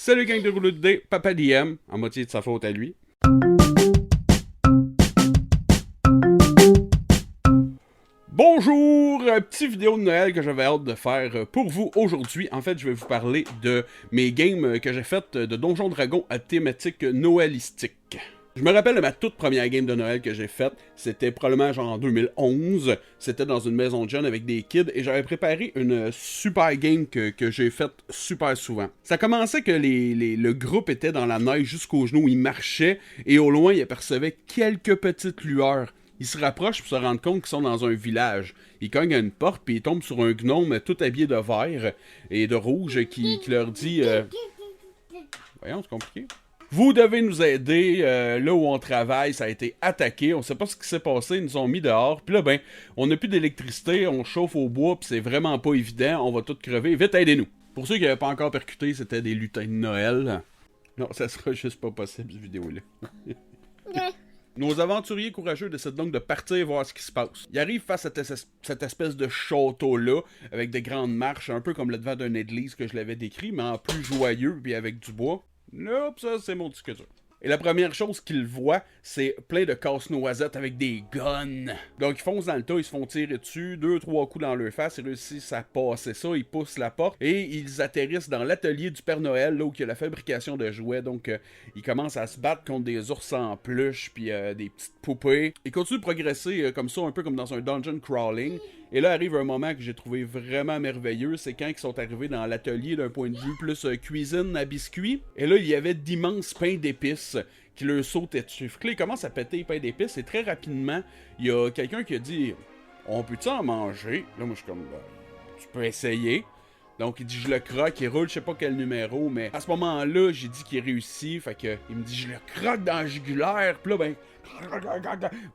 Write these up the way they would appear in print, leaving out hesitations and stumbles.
Salut gang de rouleau de dés, Papa DM, en moitié de sa faute à lui. Bonjour! Petite vidéo de Noël que j'avais hâte de faire pour vous aujourd'hui. En fait, je vais vous parler de mes games que j'ai faites de Donjons Dragons à thématique noëlistique. Je me rappelle de ma toute première game de Noël que j'ai faite, c'était probablement genre en 2011, c'était dans une maison de jeunes avec des kids et j'avais préparé une super game que j'ai faite super souvent. Ça commençait que le groupe était dans la neige jusqu'aux genoux, ils marchaient et au loin ils apercevaient quelques petites lueurs. Ils se rapprochent pour se rendre compte qu'ils sont dans un village. Ils cognent à une porte puis ils tombent sur un gnome tout habillé de vert et de rouge qui leur dit... Voyons, c'est compliqué. Vous devez nous aider, là où on travaille, ça a été attaqué, on sait pas ce qui s'est passé, ils nous ont mis dehors, puis là ben, on n'a plus d'électricité, on chauffe au bois, puis c'est vraiment pas évident, on va tous crever, vite aidez-nous. Pour ceux qui n'avaient pas encore percuté, c'était des lutins de Noël. Non, ça sera juste pas possible, cette vidéo-là. Nos aventuriers courageux décident donc de partir voir ce qui se passe. Ils arrivent face à cette espèce de château-là, avec des grandes marches, un peu comme le devant d'une église que je l'avais décrit, mais en plus joyeux, puis avec du bois. Nope, ça c'est mon disque dur. Et la première chose qu'ils voient, c'est plein de casse-noisettes avec des guns. Donc ils foncent dans le tas, ils se font tirer dessus, 2-3 coups dans leur face, ils réussissent à passer ça, ils poussent la porte et ils atterrissent dans l'atelier du Père Noël, là où il y a la fabrication de jouets. Donc ils commencent à se battre contre des ours en peluche puis des petites poupées. Ils continuent de progresser comme ça, un peu comme dans un dungeon crawling. Et là arrive un moment que j'ai trouvé vraiment merveilleux, c'est quand ils sont arrivés dans l'atelier d'un point de vue plus cuisine à biscuits. Et là, il y avait d'immenses pains d'épices qui leur sautaient dessus. Fait que là, ils commencent à péter les pains d'épices et très rapidement, il y a quelqu'un qui a dit « On peut-tu en manger? » Là, moi, je suis comme « Tu peux essayer. » Donc, il dit « Je le croque. » Il roule je sais pas quel numéro, mais à ce moment-là, j'ai dit qu'il réussit. Fait que, il me dit « Je le croque dans la jugulaire. » Puis là, ben... Puis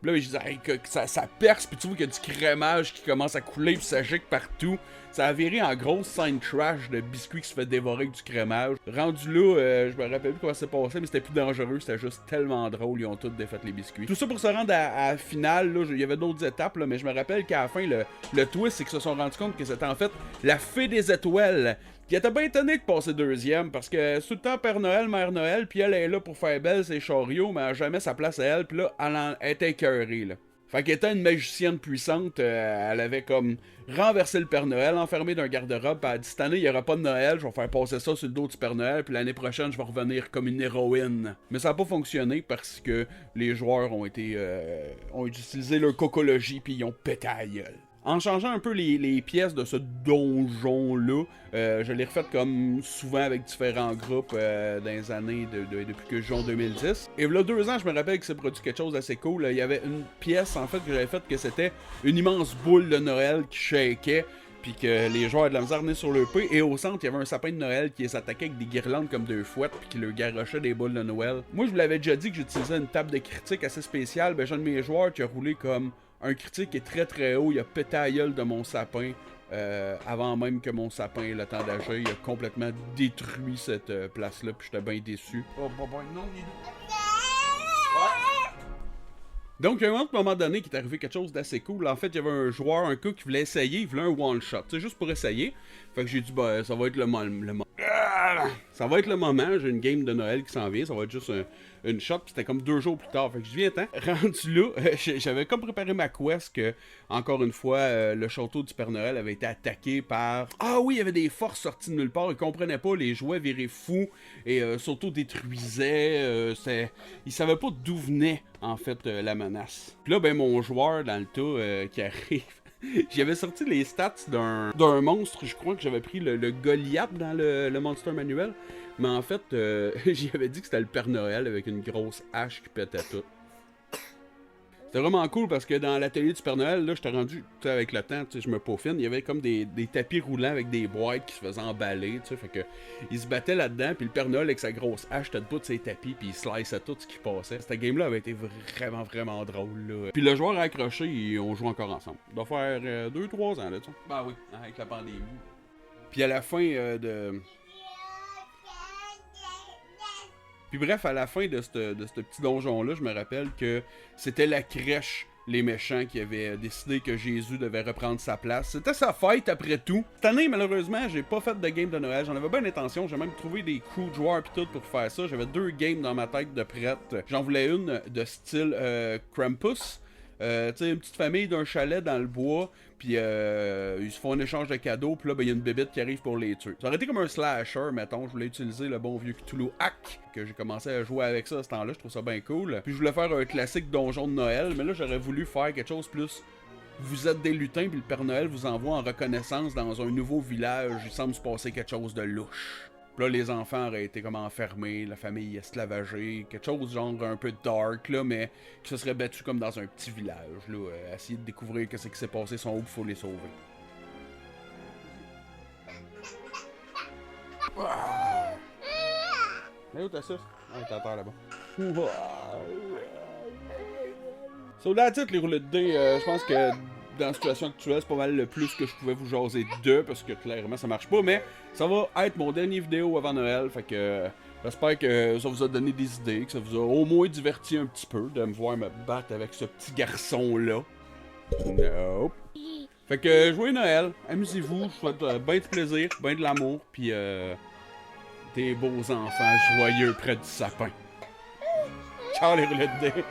là, je disais, hey, que ça perce, puis tu vois qu'il y a du crémage qui commence à couler, puis ça gicle partout. Ça a viré en grosse scène trash de biscuit qui se fait dévorer avec du crémage. Rendu là, je me rappelle plus comment c'est passé, mais c'était plus dangereux, c'était juste tellement drôle, ils ont tous défait les biscuits. Tout ça pour se rendre à la finale, là, il y avait d'autres étapes, là, mais je me rappelle qu'à la fin, le twist, c'est qu'ils se sont rendus compte que c'était en fait la fée des étoiles. Qui était bien étonné de passer deuxième, parce que tout le temps Père Noël, Mère Noël, puis elle est là pour faire belle ses chariots, mais elle a jamais sa place à elle, puis là, elle était écœurée, là. Fait qu'elle était une magicienne puissante, elle avait comme renversé le Père Noël, enfermé d'un garde-robe, pis elle a dit, cette année, il y aura pas de Noël, je vais faire passer ça sur le dos du Père Noël, puis l'année prochaine, je vais revenir comme une héroïne. Mais ça a pas fonctionné parce que les joueurs ont utilisé leur cocologie, puis ils ont pété à la gueule. En changeant un peu les pièces de ce donjon-là, je l'ai refait comme souvent avec différents groupes dans les années depuis que je joue en 2010. Et là, 2 ans, je me rappelle que c'est produit quelque chose d'assez cool. Il y avait une pièce, en fait, que j'avais faite que c'était une immense boule de Noël qui shakeait, puis que les joueurs avaient de la misère venaient sur le pied. Et au centre, il y avait un sapin de Noël qui s'attaquait avec des guirlandes comme 2 fouettes, puis qui leur garochait des boules de Noël. Moi, je vous l'avais déjà dit que j'utilisais une table de critique assez spéciale. Ben, j'ai un de mes joueurs qui a roulé comme un critique qui est très très haut, il a pété la gueule de mon sapin avant même que mon sapin ait le temps d'agir. Il a complètement détruit cette place-là, puis j'étais bien déçu. Oh, non, Donc, il y a un moment donné qui est arrivé quelque chose d'assez cool. En fait, il y avait un joueur, un gars qui voulait essayer, il voulait un one-shot, c'est juste pour essayer. Fait que j'ai dit, bah, ça va être le moment. Ça va être le moment, j'ai une game de Noël qui s'en vient, ça va être juste une shot, puis c'était comme 2 jours plus tard. Fait que je viens temps. Rendu là, j'avais comme préparé ma quest que, encore une fois, le château du Père Noël avait été attaqué par... Ah oui, il y avait des forces sorties de nulle part, ils comprenaient pas, les jouets viraient fous et s'auto-détruisaient. Ils savaient pas d'où venait, en fait, la menace. Puis là, ben, mon joueur dans le tas qui arrive... J'avais sorti les stats d'un monstre, je crois que j'avais pris le Goliath dans le Monster Manuel. Mais en fait, j'y avais dit que c'était le Père Noël avec une grosse hache qui pétait tout. C'était vraiment cool parce que dans l'atelier du Père Noël, là, j'étais rendu, avec le temps, je me peaufine, il y avait comme des tapis roulants avec des boîtes qui se faisaient emballer, tu sais, fait que il se battait là-dedans, puis le Père Noël avec sa grosse hache était debout de ses tapis, puis il sliceait tout ce qui passait. Cette game-là avait été vraiment, vraiment drôle, là. Puis le joueur a accroché et on joue encore ensemble. Ça doit faire 2-3 ans, là, tu sais. Bah oui, avec la pandémie. Puis à la fin Puis bref, à la fin de ce petit donjon-là, je me rappelle que c'était la crèche les méchants qui avaient décidé que Jésus devait reprendre sa place. C'était sa fête après tout. Cette année, malheureusement, j'ai pas fait de game de Noël. J'en avais bien l'intention. J'ai même trouvé des crew de joueurs pis tout pour faire ça. J'avais 2 games dans ma tête de prête. J'en voulais une de style Krampus. Tu sais, une petite famille d'un chalet dans le bois, puis ils se font un échange de cadeaux, puis là, ben, y a une bébête qui arrive pour les tuer. Ça aurait été comme un slasher, mettons. Je voulais utiliser le bon vieux Cthulhu Hack, que j'ai commencé à jouer avec ça à ce temps-là. Je trouve ça bien cool. Puis je voulais faire un classique donjon de Noël, mais là, j'aurais voulu faire quelque chose plus. Vous êtes des lutins, puis le Père Noël vous envoie en reconnaissance dans un nouveau village. Il semble se passer quelque chose de louche. Puis là, les enfants auraient été comme enfermés, la famille esclavagée, quelque chose genre un peu dark, là, mais qui se serait battu comme dans un petit village, là, essayer de découvrir qu'est-ce qui s'est passé, sont où, il faut les sauver. Mais où t'as ça? Ah, t'as terre là-bas. So, that's it, les roulettes de dés. Je pense que dans la situation actuelle, c'est pas mal le plus que je pouvais vous jaser de, parce que clairement ça marche pas, mais ça va être mon dernier vidéo avant Noël, fait que j'espère que ça vous a donné des idées, que ça vous a au moins diverti un petit peu de me voir me battre avec ce petit garçon-là. Nope. Fait que joyeux Noël, amusez-vous, je souhaite ben de plaisir, ben de l'amour, puis des beaux enfants joyeux près du sapin. Ciao les roulettes de dés.